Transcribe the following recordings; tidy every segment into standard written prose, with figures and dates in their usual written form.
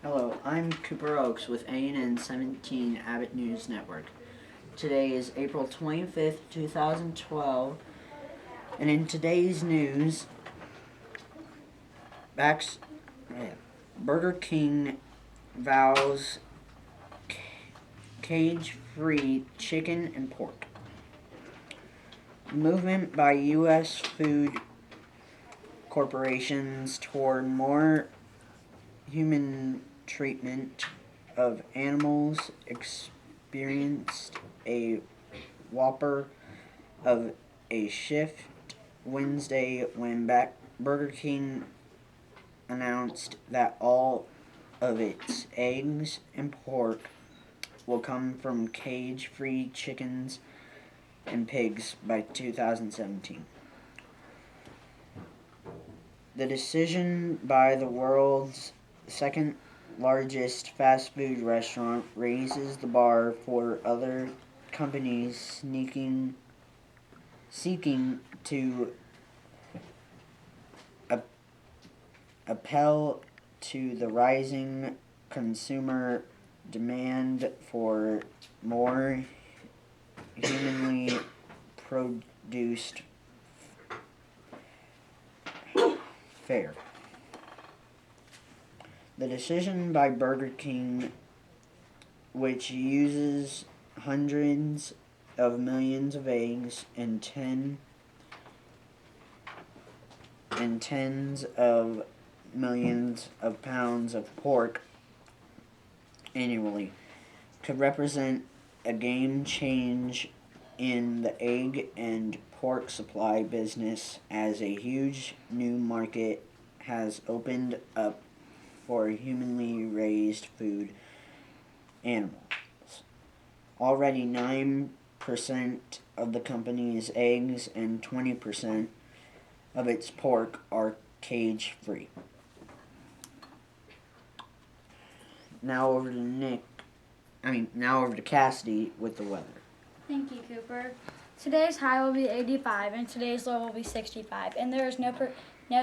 Hello, I'm Cooper Oakes with ANN 17 Abbott News Network. Today is April 25th, 2012, and in today's news, Burger King vows cage-free chicken and pork. Movement by U.S. food corporations toward more human treatment of animals experienced a whopper of a shift Wednesday when Burger King announced that all of its eggs and pork will come from cage-free chickens and pigs by 2017. The decision by the world's second largest fast food restaurant raises the bar for other companies seeking to appeal to the rising consumer demand for more humanly produced fare. The decision by Burger King, which uses hundreds of millions of eggs and tens of millions of pounds of pork annually, could represent a game change in the egg and pork supply business as a huge new market has opened up for humanly raised food animals. Already 9% of the company's eggs and 20% of its pork are cage-free. Now over to Cassidy with the weather. Thank you, Cooper. Today's high will be 85 and today's low will be 65, and there is no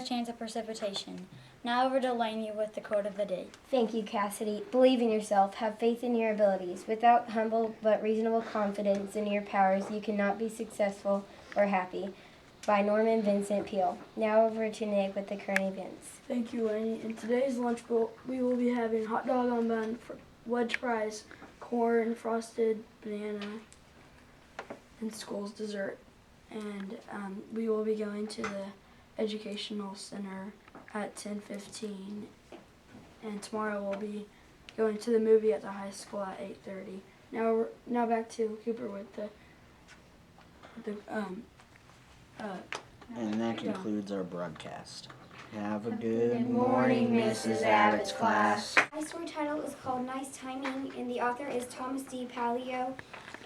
chance of precipitation. Now over to Lainey with the quote of the day. Thank you, Cassidy. Believe in yourself. Have faith in your abilities. Without humble but reasonable confidence in your powers, you cannot be successful or happy. By Norman Vincent Peale. Now over to Nick with the current events. Thank you, Lainey. In today's lunch bowl, we will be having hot dog on bun, wedge fries, corn, frosted banana, and School's dessert. And we will be going to the educational center at 10:15. And tomorrow we'll be going to the movie at the high school at 8:30. Now back to Cooper with the And that concludes our broadcast. Have a Good morning, Mrs. Abbott's class. My story title is called Nice Timing, and the author is Thomas D. Palio,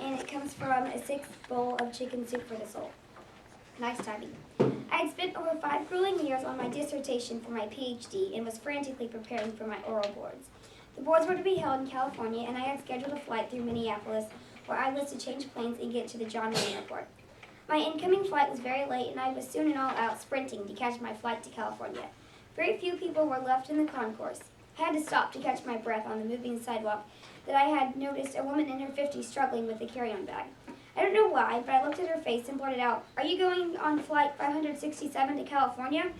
and it comes from A Sixth Bowl of Chicken Soup for the Soul. Nice timing. I had spent over 5 grueling years on my dissertation for my PhD and was frantically preparing for my oral boards. The boards were to be held in California, and I had scheduled a flight through Minneapolis where I was to change planes and get to the John Wayne Airport. My incoming flight was very late, and I was soon and all out sprinting to catch my flight to California. Very few people were left in the concourse. I had to stop to catch my breath on the moving sidewalk that I had noticed a woman in her 50s struggling with a carry-on bag. I don't know why, but I looked at her face and blurted out, "Are you going on flight 567 to California?"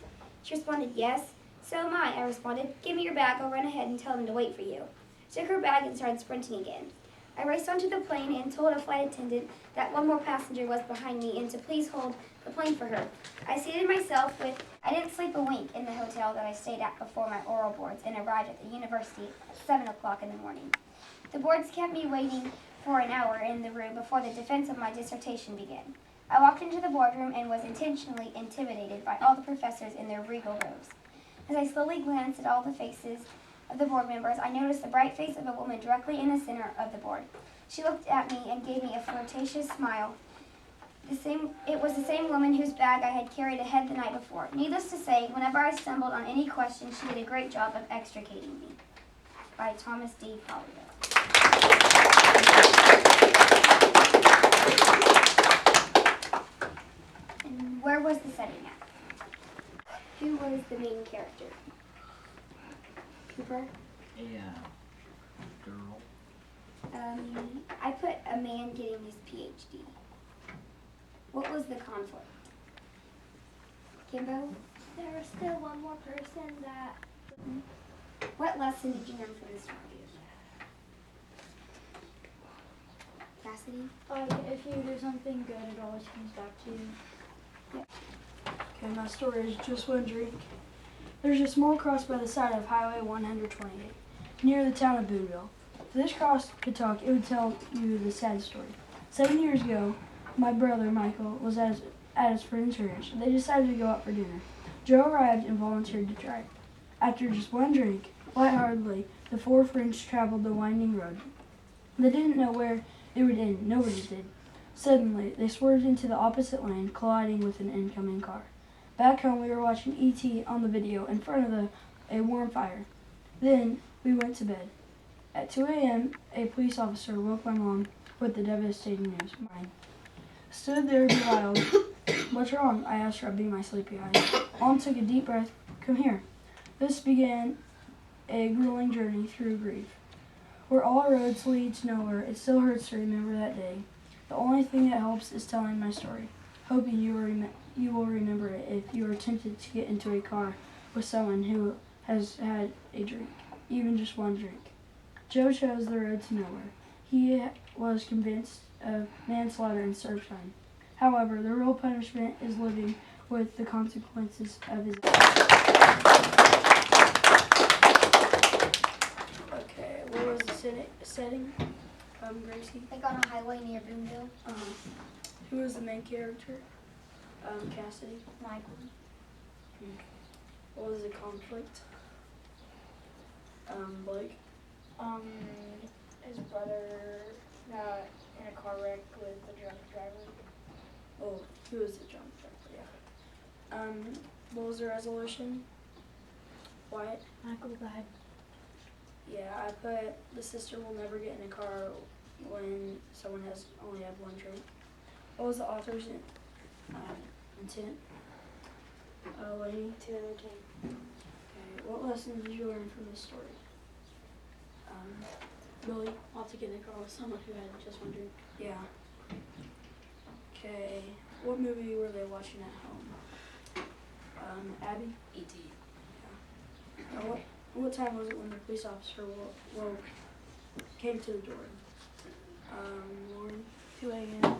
She responded, "Yes." "So am I responded. "Give me your bag, I'll run ahead and tell them to wait for you." I took her bag and started sprinting again. I raced onto the plane and told a flight attendant that one more passenger was behind me and to please hold the plane for her. I seated myself I didn't sleep a wink in the hotel that I stayed at before my oral boards and arrived at the university at 7 o'clock in the morning. The boards kept me waiting for an hour in the room before the defense of my dissertation began. I walked into the boardroom and was intentionally intimidated by all the professors in their regal robes. As I slowly glanced at all the faces of the board members, I noticed the bright face of a woman directly in the center of the board. She looked at me and gave me a flirtatious smile. It was the same woman whose bag I had carried ahead the night before. Needless to say, whenever I stumbled on any question, she did a great job of extricating me. By Thomas D. Palio. And where was the setting at? Who was the main character? Cooper? Girl. I put a man getting his PhD. What was the conflict? Kimbo, There was still one more person that what lesson did you learn from the story? Cassidy? If you do something good, it always comes back to you. Okay, my story is just one drink. There's a small cross by the side of Highway 128, near the town of Boonville. If this cross could talk, it would tell you the sad story. 7 years ago, my brother Michael was at his friend's ranch. They decided to go out for dinner. Joe arrived and volunteered to drive. After just one drink, lightheartedly, the four friends traveled the winding road. They didn't know where it would end. Nobody did. Suddenly, they swerved into the opposite lane, colliding with an incoming car. Back home, we were watching E.T. on the video in front of a warm fire. Then, we went to bed. At 2 a.m., a police officer woke my mom with the devastating news. Mine. Stood there bewild. What's wrong? I asked, rubbing my sleepy eyes. Mom took a deep breath. Come here. This began a grueling journey through grief. Where all roads lead to nowhere, it still hurts to remember that day. The only thing that helps is telling my story, hoping you will remember it if you are tempted to get into a car with someone who has had a drink, even just one drink. Joe chose the road to nowhere. He was convinced of manslaughter and served time. However, the real punishment is living with the consequences of his actions. Okay, what was the setting? Gracie. Like on a highway near Boonville. Who was the main character? Cassidy. Michael. What was the conflict? Blake. His brother got in a car wreck with a drunk driver. Oh, he was the drunk driver, yeah. What was the resolution? Wyatt? Michael died. Yeah, I put the sister will never get in a car when someone has only had one drink. What was the author's intent? Lady? 2 out of 10. Okay, what lesson did you learn from this story? Billy? Not to get in a car with someone who had just one drink. Yeah. Okay, what movie were they watching at home? Abby? E.T. Yeah. What time was it when the police officer came to the door? Lauren? 2 a.m.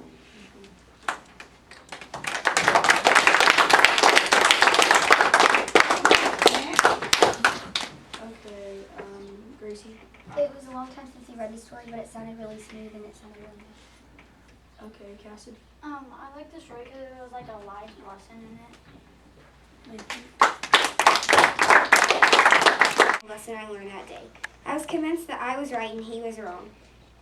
Okay, Gracie? It was a long time since he read the story, but it sounded really smooth and it sounded really good. Okay, Cassidy? I like the story because there was like a life lesson in it. Thank you. Lesson I learned that day. I was convinced that I was right and he was wrong.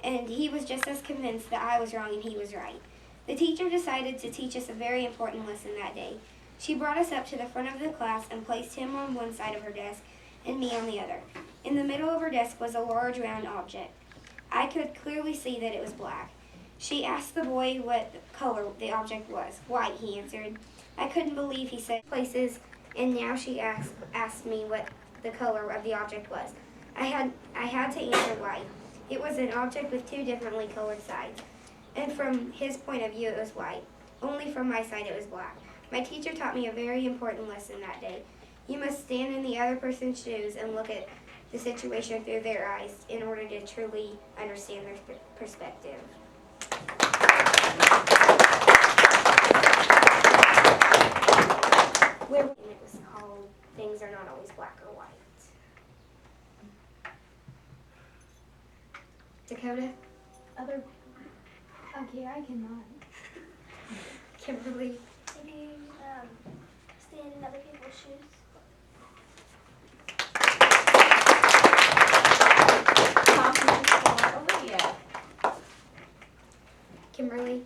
And he was just as convinced that I was wrong and he was right. The teacher decided to teach us a very important lesson that day. She brought us up to the front of the class and placed him on one side of her desk and me on the other. In the middle of her desk was a large round object. I could clearly see that it was black. She asked the boy what color the object was. White, he answered. I couldn't believe he said places, and now she asked me what the color of the object was. I had to answer white. It was an object with two differently colored sides. And from his point of view, it was white. Only from my side, it was black. My teacher taught me a very important lesson that day. You must stand in the other person's shoes and look at the situation through their eyes in order to truly understand their perspective. It was called Things Are Not Always Black or White. Dakota? okay, I cannot. Kimberly? Maybe stand in other people's shoes. Kimberly?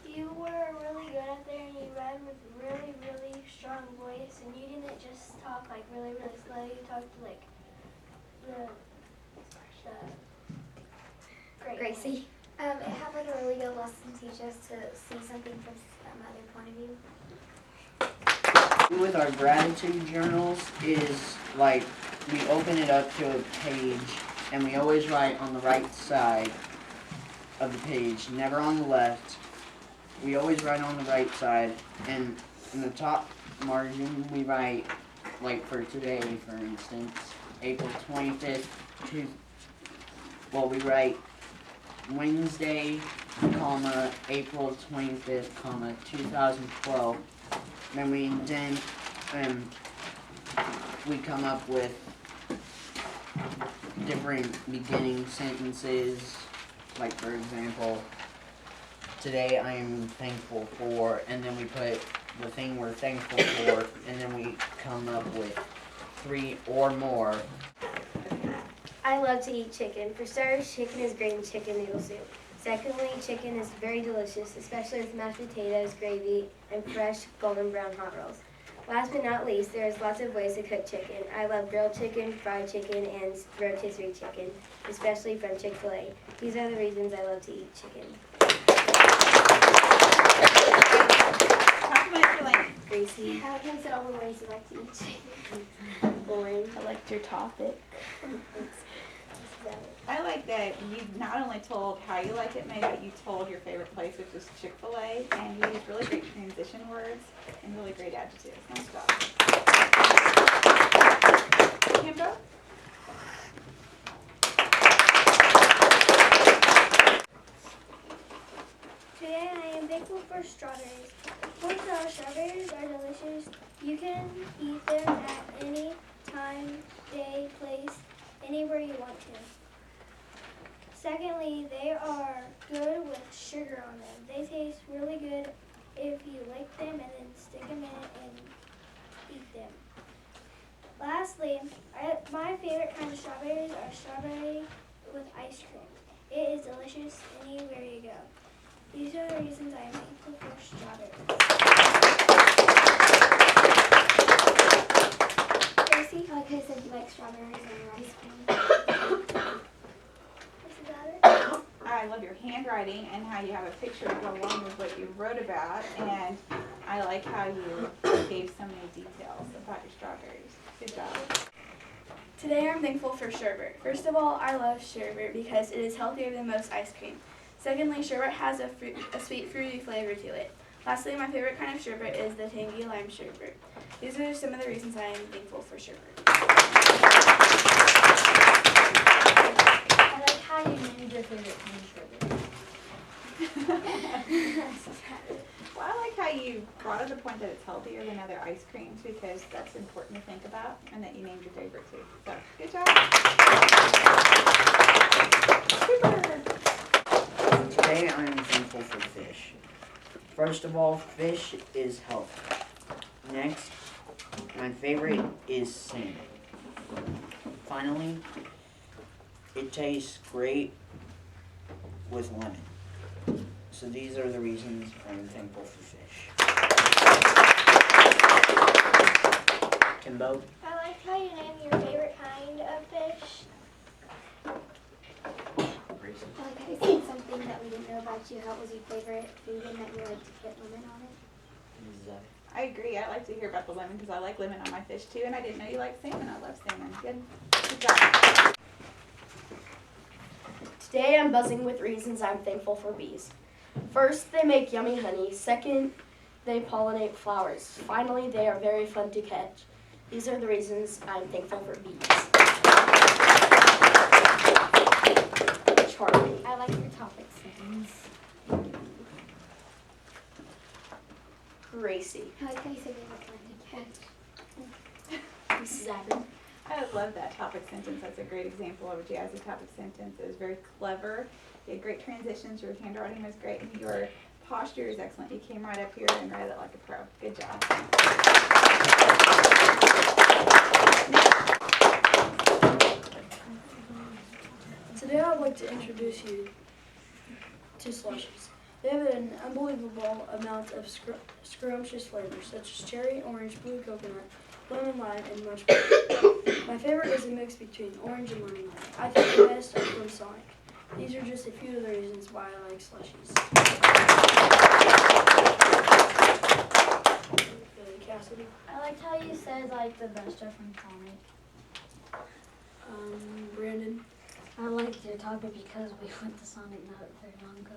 You were really good up there and you read with a really, really strong voice and you didn't just talk like really, really slow. You talked like the great Gracie? It had like a really good lesson to teach us to see something from some other point of view. With our gratitude journals is like we open it up to a page, and we always write on the right side of the page, never on the left. We always write on the right side, and in the top margin we write, like for today, for instance, April 25th, we write Wednesday, comma, April 25th, comma, 2012. Then we indent, and we come up with different beginning sentences, like for example, today I am thankful for, and then we put the thing we're thankful for, and then we come up with 3 or more. I love to eat chicken. For starters, chicken is great in chicken noodle soup. Secondly, chicken is very delicious, especially with mashed potatoes, gravy, and fresh golden brown hot rolls. Last but not least, there's lots of ways to cook chicken. I love grilled chicken, fried chicken, and rotisserie chicken, especially from Chick-fil-A. These are the reasons I love to eat chicken. Gracie. How can say all the ways you like to eat chicken? Lauren. I liked your topic. Thanks. I like that you not only told how you like it made, but you told your favorite place, which is Chick-fil-A, and you used really great transition words and really great adjectives. Nice job. Kimbo? Today I am thankful for strawberries. First of all, strawberries are delicious. You can eat them at any time, day, place, anywhere you want to. Secondly, they are good with sugar on them. They taste really good if you lick them and then stick them in it and eat them. Lastly, my favorite kind of strawberries are strawberry with ice cream. It is delicious anywhere you go. These are the reasons I am thankful for strawberries. Gracie, like I said, you like strawberries and ice cream. What's about it? I love your handwriting and how you have a picture to go along with what you wrote about, and I like how you gave so many details about your strawberries. Good job. Today I'm thankful for sherbet. First of all, I love sherbet because it is healthier than most ice cream. Secondly, sherbet has a sweet, fruity flavor to it. Lastly, my favorite kind of sherbet is the tangy lime sherbet. These are some of the reasons I am thankful for sherbet. I like how you named your favorite kind of sherbet. Well, I like how you brought up the point that it's healthier than other ice creams because that's important to think about, and that you named your favorite too. So, good job. Super. Today I am thankful for fish. First of all, fish is healthy. Next, my favorite is salmon. Finally, it tastes great with lemon. So these are the reasons I'm thankful for fish. Kimbo? I like how you named your favorite kind of fish. I like how you said something that we didn't know about you. How was your favorite food and that you like to put lemon on it? I agree. I like to hear about the lemon because I like lemon on my fish too, and I didn't know you liked salmon. I love salmon. Good job. Today I'm buzzing with reasons I'm thankful for bees. First, they make yummy honey. Second, they pollinate flowers. Finally, they are very fun to catch. These are the reasons I'm thankful for bees. Charlie. I like your topic sentence. Gracie. I like how you said you were trying to catch. Mrs. Abbott. I love that topic sentence. That's a great example of a jazzy topic sentence. It was very clever. You had great transitions. Your handwriting was great, and your posture is excellent. You came right up here and read it like a pro. Good job. Today I'd like to introduce you to slushies. They have an unbelievable amount of scrumptious flavors, such as cherry, orange, blue coconut, lemon lime, and much more. My favorite is a mix between orange and lemon lime. I think the best are from Sonic. These are just a few of the reasons why I like slushies. Cassidy. I liked how you said like the best are from Sonic. Brandon. I liked your topic because we went to Sonic not very long ago.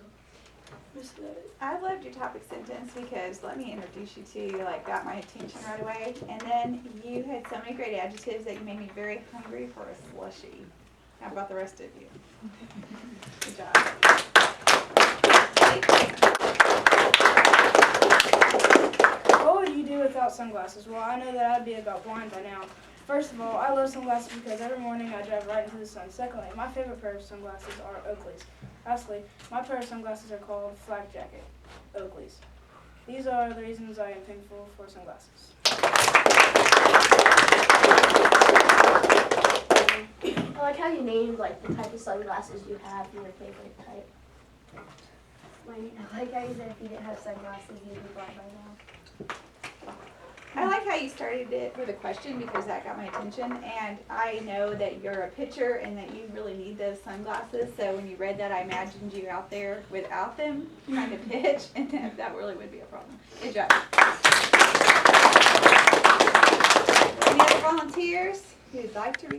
I loved your topic sentence because let me introduce you to like got my attention right away, and then you had so many great adjectives that you made me very hungry for a slushie. How about the rest of you? Good job. What would you do without sunglasses? Well, I know that I'd be about blind by now. First of all, I love sunglasses because every morning I drive right into the sun. Secondly, my favorite pair of sunglasses are Oakley's. Lastly, my pair of sunglasses are called Flak Jacket Oakley's. These are the reasons I am thankful for sunglasses. I like how you named like the type of sunglasses you have and your favorite type. I like how you said if you didn't have sunglasses, you'd be blind by now. I like how you started it with a question because that got my attention, and I know that you're a pitcher and that you really need those sunglasses, so when you read that I imagined you out there without them trying to pitch, and that really would be a problem. Good job. Any other volunteers who'd like to read?